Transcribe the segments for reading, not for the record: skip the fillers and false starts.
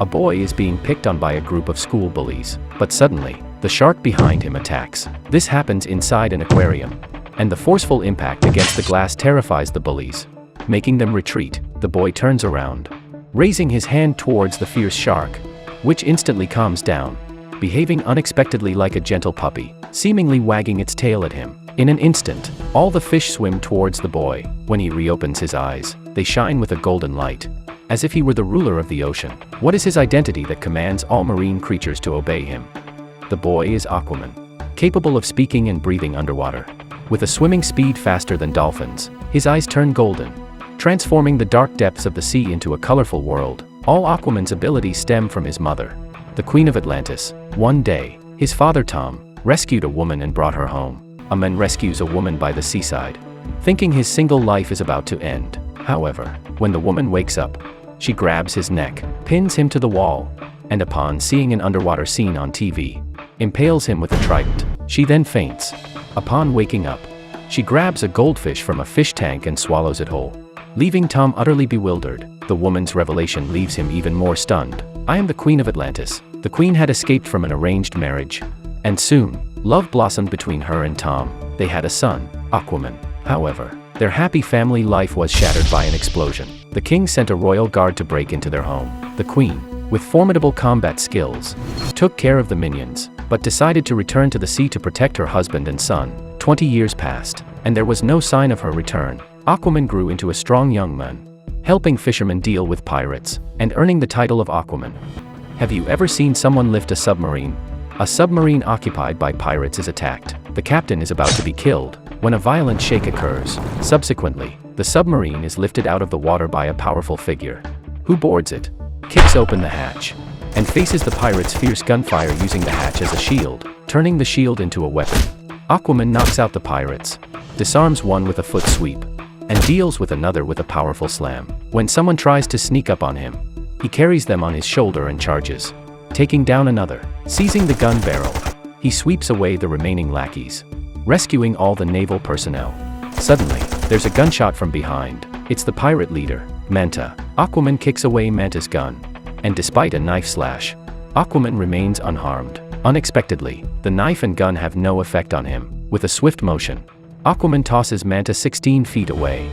A boy is being picked on by a group of school bullies, but suddenly, the shark behind him attacks. This happens inside an aquarium, and the forceful impact against the glass terrifies the bullies, making them retreat. The boy turns around, raising his hand towards the fierce shark, which instantly calms down, behaving unexpectedly like a gentle puppy, seemingly wagging its tail at him. In an instant, all the fish swim towards the boy. When he reopens his eyes, they shine with a golden light, as if he were the ruler of the ocean. What is his identity that commands all marine creatures to obey him? The boy is Aquaman, capable of speaking and breathing underwater. With a swimming speed faster than dolphins, his eyes turn golden, transforming the dark depths of the sea into a colorful world. All Aquaman's abilities stem from his mother, the Queen of Atlantis. One day, his father Tom rescued a woman and brought her home. A man rescues a woman by the seaside, thinking his single life is about to end. However, when the woman wakes up, she grabs his neck, pins him to the wall, and upon seeing an underwater scene on TV, impales him with a trident. She then faints. Upon waking up, she grabs a goldfish from a fish tank and swallows it whole, leaving Tom utterly bewildered. The woman's revelation leaves him even more stunned. I am the Queen of Atlantis. The queen had escaped from an arranged marriage, and soon, love blossomed between her and Tom. They had a son, Aquaman. However, their happy family life was shattered by an explosion. The king sent a royal guard to break into their home. The queen, with formidable combat skills, took care of the minions, but decided to return to the sea to protect her husband and son. 20 years passed, and there was no sign of her return. Aquaman grew into a strong young man, helping fishermen deal with pirates, and earning the title of Aquaman. Have you ever seen someone lift a submarine? A submarine occupied by pirates is attacked. The captain is about to be killed when a violent shake occurs. Subsequently, the submarine is lifted out of the water by a powerful figure, who boards it, kicks open the hatch, and faces the pirates' fierce gunfire using the hatch as a shield, turning the shield into a weapon. Aquaman knocks out the pirates, disarms one with a foot sweep, and deals with another with a powerful slam. When someone tries to sneak up on him, he carries them on his shoulder and charges, taking down another. Seizing the gun barrel, he sweeps away the remaining lackeys, rescuing all the naval personnel. Suddenly, there's a gunshot from behind. It's the pirate leader, Manta. Aquaman kicks away Manta's gun, and despite a knife slash, Aquaman remains unharmed. Unexpectedly, the knife and gun have no effect on him. With a swift motion, Aquaman tosses Manta 16 feet away.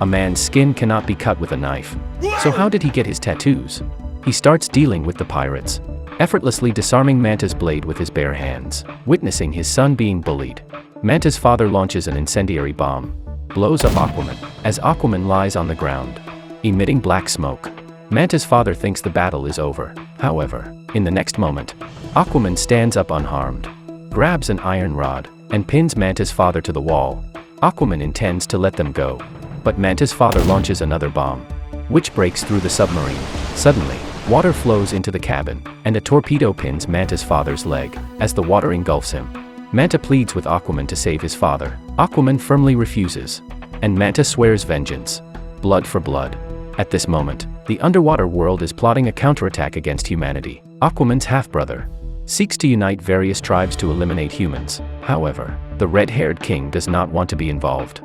A man's skin cannot be cut with a knife. So how did he get his tattoos? He starts dealing with the pirates, effortlessly disarming Manta's blade with his bare hands. Witnessing his son being bullied, Manta's father launches an incendiary bomb, blows up Aquaman. As Aquaman lies on the ground, emitting black smoke, Manta's father thinks the battle is over. However, in the next moment, Aquaman stands up unharmed, grabs an iron rod, and pins Manta's father to the wall. Aquaman intends to let them go, but Manta's father launches another bomb, which breaks through the submarine. Suddenly, water flows into the cabin, and a torpedo pins Manta's father's leg. As the water engulfs him, Manta pleads with Aquaman to save his father. Aquaman firmly refuses, and Manta swears vengeance, blood for blood. At this moment, the underwater world is plotting a counterattack against humanity. Aquaman's half-brother seeks to unite various tribes to eliminate humans. However, the red-haired king does not want to be involved.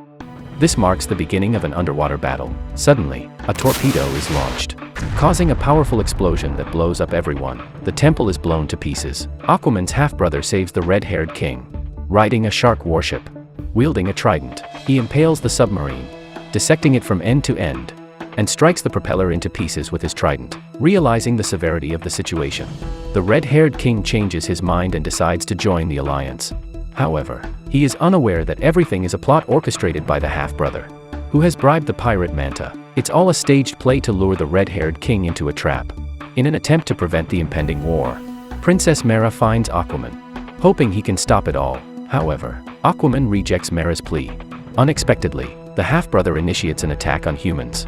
This marks the beginning of an underwater battle. Suddenly, a torpedo is launched, causing a powerful explosion that blows up everyone. The temple is blown to pieces. Aquaman's half-brother saves the red-haired king, riding a shark warship, wielding a trident. He impales the submarine, dissecting it from end to end, and strikes the propeller into pieces with his trident. Realizing the severity of the situation, the red-haired king changes his mind and decides to join the alliance. However, he is unaware that everything is a plot orchestrated by the half-brother, who has bribed the pirate Manta. It's all a staged play to lure the red-haired king into a trap. In an attempt to prevent the impending war, Princess Mera finds Aquaman, hoping he can stop it all. However, Aquaman rejects Mera's plea. Unexpectedly, the half-brother initiates an attack on humans.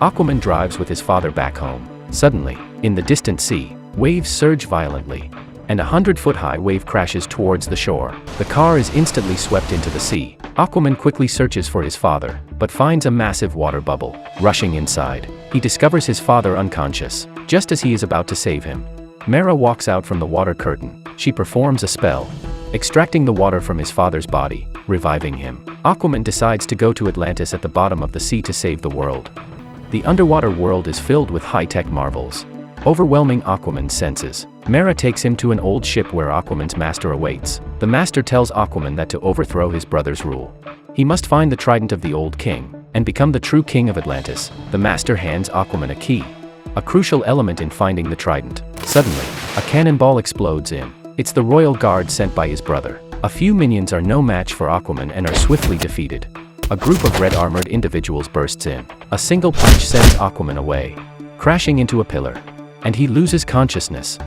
Aquaman drives with his father back home. Suddenly, in the distant sea, waves surge violently, and a 100-foot-high wave crashes towards the shore. The car is instantly swept into the sea. Aquaman quickly searches for his father, but finds a massive water bubble. Rushing inside, he discovers his father unconscious, just as he is about to save him. Mera walks out from the water curtain. She performs a spell, extracting the water from his father's body, reviving him. Aquaman decides to go to Atlantis at the bottom of the sea to save the world. The underwater world is filled with high-tech marvels. overwhelming Aquaman's senses. Mera takes him to an old ship where Aquaman's master awaits. The master tells Aquaman that to overthrow his brother's rule, he must find the trident of the old king and become the true king of Atlantis. The master hands Aquaman a key, a crucial element in finding the trident. Suddenly, a cannonball explodes in. It's the royal guard sent by his brother. A few minions are no match for Aquaman and are swiftly defeated. A group of red-armored individuals bursts in. A single punch sends Aquaman away, crashing into a pillar, and he loses consciousness.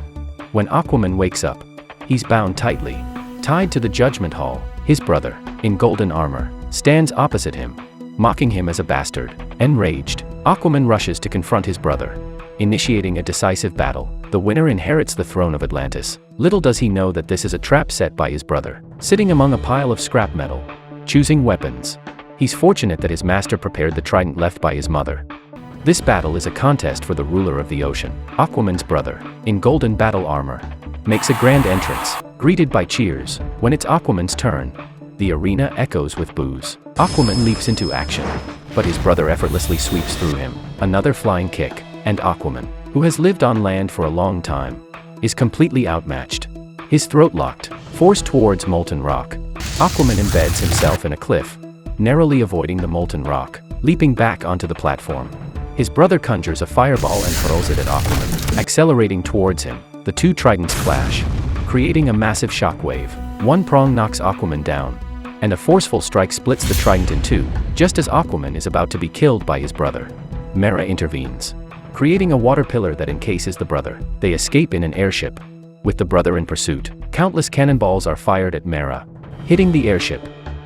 When Aquaman wakes up, he's bound tightly, tied to the Judgment Hall. His brother, in golden armor, stands opposite him, mocking him as a bastard. Enraged, Aquaman rushes to confront his brother, initiating a decisive battle. The winner inherits the throne of Atlantis. Little does he know that this is a trap set by his brother, sitting among a pile of scrap metal, choosing weapons. He's fortunate that his master prepared the trident left by his mother. This battle is a contest for the ruler of the ocean. Aquaman's brother, in golden battle armor, makes a grand entrance, greeted by cheers. When it's Aquaman's turn, the arena echoes with boos. Aquaman leaps into action, but his brother effortlessly sweeps through him. Another flying kick, and Aquaman, who has lived on land for a long time, is completely outmatched. His throat locked, forced towards molten rock. Aquaman embeds himself in a cliff, narrowly avoiding the molten rock, leaping back onto the platform. His brother conjures a fireball and hurls it at Aquaman, accelerating towards him. The two tridents clash, creating a massive shockwave. One prong knocks Aquaman down, and a forceful strike splits the trident in two. Just as Aquaman is about to be killed by his brother, Mera intervenes, creating a water pillar that encases the brother. They escape in an airship, with the brother in pursuit. Countless cannonballs are fired at Mera, hitting the airship,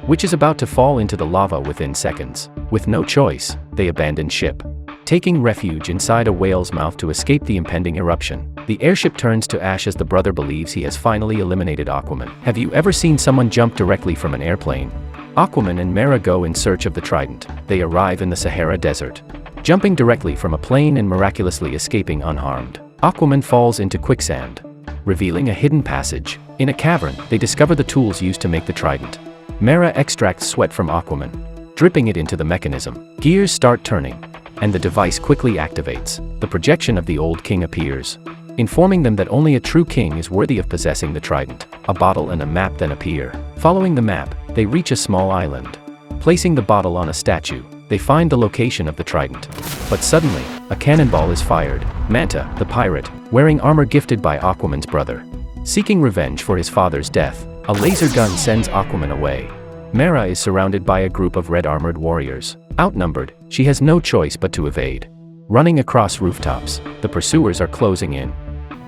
which is about to fall into the lava within seconds. With no choice, they abandon ship, taking refuge inside a whale's mouth to escape the impending eruption. The airship turns to ash as the brother believes he has finally eliminated Aquaman. Have you ever seen someone jump directly from an airplane? Aquaman and Mera go in search of the trident. They arrive in the Sahara Desert, jumping directly from a plane and miraculously escaping unharmed. Aquaman falls into quicksand, revealing a hidden passage. In a cavern, they discover the tools used to make the trident. Mera extracts sweat from Aquaman, dripping it into the mechanism. Gears start turning, and the device quickly activates. The projection of the old king appears, informing them that only a true king is worthy of possessing the trident. A bottle and a map then appear. Following the map, they reach a small island. Placing the bottle on a statue, they find the location of the trident. But suddenly, a cannonball is fired. Manta, the pirate, wearing armor gifted by Aquaman's brother, seeking revenge for his father's death, a laser gun sends Aquaman away. Mera is surrounded by a group of red-armored warriors. Outnumbered, she has no choice but to evade. Running across rooftops, the pursuers are closing in.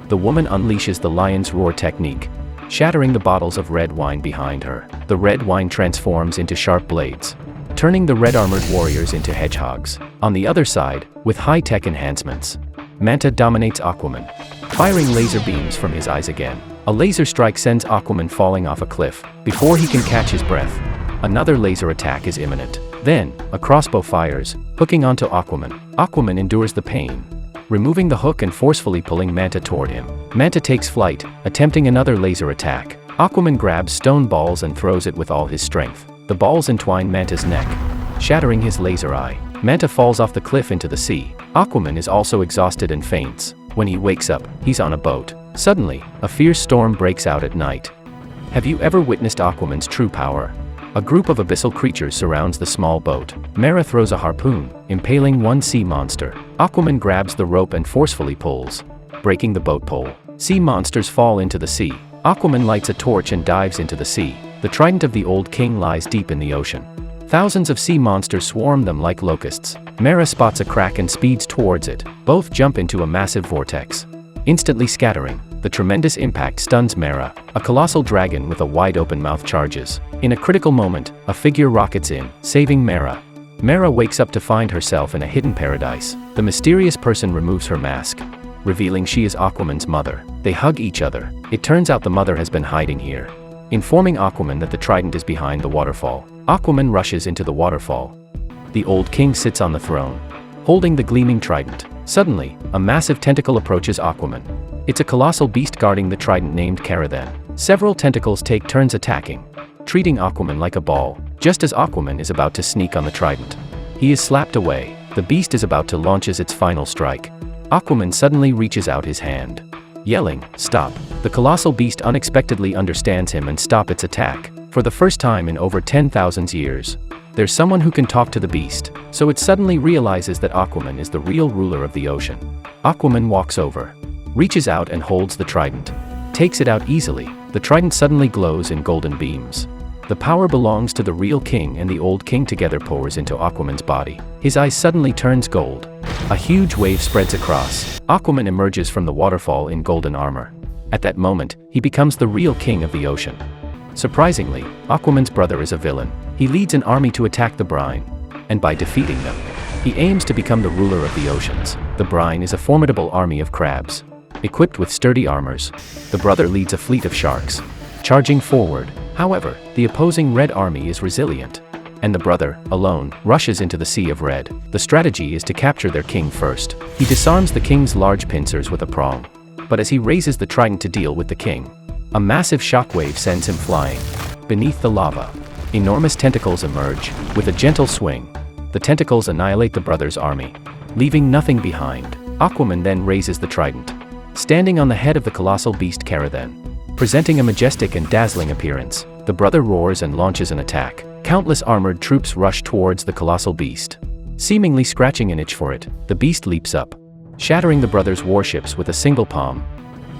The woman unleashes the lion's roar technique, shattering the bottles of red wine behind her. The red wine transforms into sharp blades, turning the red-armored warriors into hedgehogs. On the other side, with high-tech enhancements, Manta dominates Aquaman, firing laser beams from his eyes again. A laser strike sends Aquaman falling off a cliff. Before he can catch his breath, another laser attack is imminent. Then, a crossbow fires, hooking onto Aquaman. Aquaman endures the pain, removing the hook and forcefully pulling Manta toward him. Manta takes flight, attempting another laser attack. Aquaman grabs stone balls and throws it with all his strength. The balls entwine Manta's neck, shattering his laser eye. Manta falls off the cliff into the sea. Aquaman is also exhausted and faints. When he wakes up, he's on a boat. Suddenly, a fierce storm breaks out at night. Have you ever witnessed Aquaman's true power? A group of abyssal creatures surrounds the small boat. Mera throws a harpoon, impaling one sea monster. Aquaman grabs the rope and forcefully pulls, breaking the boat pole. Sea monsters fall into the sea. Aquaman lights a torch and dives into the sea. The trident of the old king lies deep in the ocean. Thousands of sea monsters swarm them like locusts. Mera spots a crack and speeds towards it. Both jump into a massive vortex, instantly scattering. The tremendous impact stuns Mera. A colossal dragon with a wide-open mouth charges. In a critical moment, a figure rockets in, saving Mera. Mera wakes up to find herself in a hidden paradise. The mysterious person removes her mask, revealing she is Aquaman's mother. They hug each other. It turns out the mother has been hiding here, informing Aquaman that the trident is behind the waterfall. Aquaman rushes into the waterfall. The old king sits on the throne, holding the gleaming trident. Suddenly, a massive tentacle approaches Aquaman. It's a colossal beast guarding the trident named Carathan. Several tentacles take turns attacking, treating Aquaman like a ball. Just as Aquaman is about to sneak on the trident, he is slapped away. The beast is about to launch its final strike. Aquaman suddenly reaches out his hand. Yelling, "Stop!" the colossal beast unexpectedly understands him and stops its attack. For the first time in over 10,000 years, there's someone who can talk to the beast, so it suddenly realizes that Aquaman is the real ruler of the ocean. Aquaman walks over, reaches out and holds the trident. Takes it out easily. The trident suddenly glows in golden beams. The power belongs to the real king, and the old king together pours into Aquaman's body. His eyes suddenly turns gold. A huge wave spreads across. Aquaman emerges from the waterfall in golden armor. At that moment, he becomes the real king of the ocean. Surprisingly, Aquaman's brother is a villain. He leads an army to attack the brine, and by defeating them, he aims to become the ruler of the oceans. The brine is a formidable army of crabs, equipped with sturdy armors. The brother leads a fleet of sharks, charging forward. However, the opposing red army is resilient, and the brother, alone, rushes into the sea of red. The strategy is to capture their king first. He disarms the king's large pincers with a prong, but as he raises the trident to deal with the king, a massive shockwave sends him flying. Beneath the lava, enormous tentacles emerge. With a gentle swing, the tentacles annihilate the brother's army, leaving nothing behind. Aquaman then raises the trident, standing on the head of the colossal beast Carathan, presenting a majestic and dazzling appearance. The brother roars and launches an attack. Countless armored troops rush towards the colossal beast. Seemingly scratching an itch for it, the beast leaps up, shattering the brothers' warships with a single palm.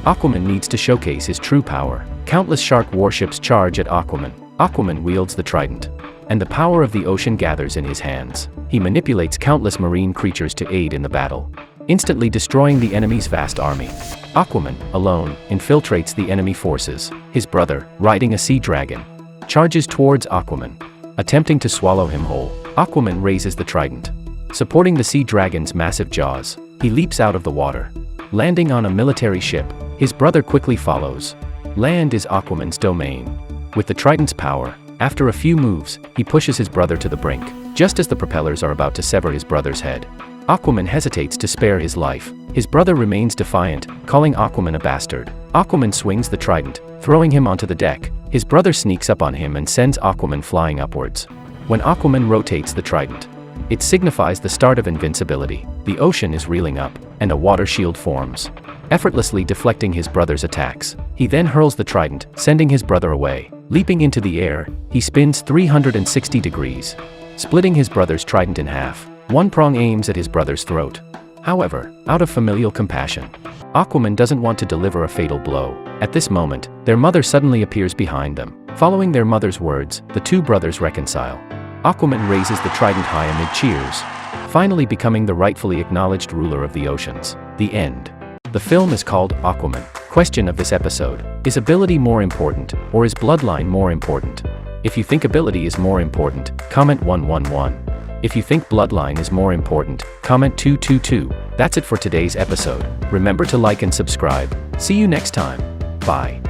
Aquaman needs to showcase his true power. Countless shark warships charge at Aquaman. Aquaman wields the trident, and the power of the ocean gathers in his hands. He manipulates countless marine creatures to aid in the battle, instantly destroying the enemy's vast army. Aquaman, alone, infiltrates the enemy forces. His brother, riding a sea dragon, charges towards Aquaman, attempting to swallow him whole. Aquaman raises the trident, supporting the sea dragon's massive jaws. He leaps out of the water, landing on a military ship. His brother quickly follows. Land is Aquaman's domain. With the trident's power, after a few moves, he pushes his brother to the brink. Just as the propellers are about to sever his brother's head, Aquaman hesitates to spare his life. His brother remains defiant, calling Aquaman a bastard. Aquaman swings the trident, throwing him onto the deck. His brother sneaks up on him and sends Aquaman flying upwards. When Aquaman rotates the trident, it signifies the start of invincibility. The ocean is reeling up, and a water shield forms, effortlessly deflecting his brother's attacks. He then hurls the trident, sending his brother away. Leaping into the air, he spins 360 degrees, splitting his brother's trident in half. One prong aims at his brother's throat. However, out of familial compassion, Aquaman doesn't want to deliver a fatal blow. At this moment, their mother suddenly appears behind them. Following their mother's words, the two brothers reconcile. Aquaman raises the trident high amid cheers, finally becoming the rightfully acknowledged ruler of the oceans. The end. The film is called Aquaman. Question of this episode: is ability more important, or is bloodline more important? If you think ability is more important, comment 111. If you think bloodline is more important, comment 222. That's it for today's episode. Remember to like and subscribe. See you next time. Bye.